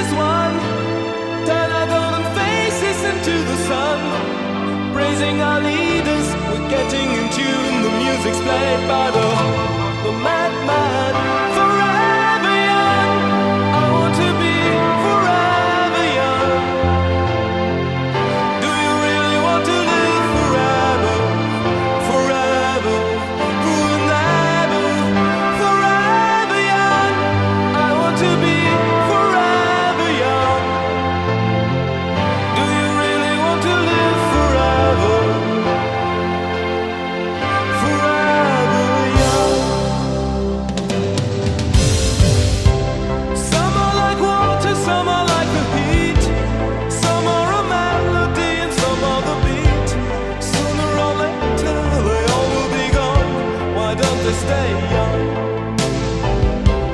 as one. Turn our golden faces into the sun. Praising our leaders, we're getting in tune. The music's played by the madman.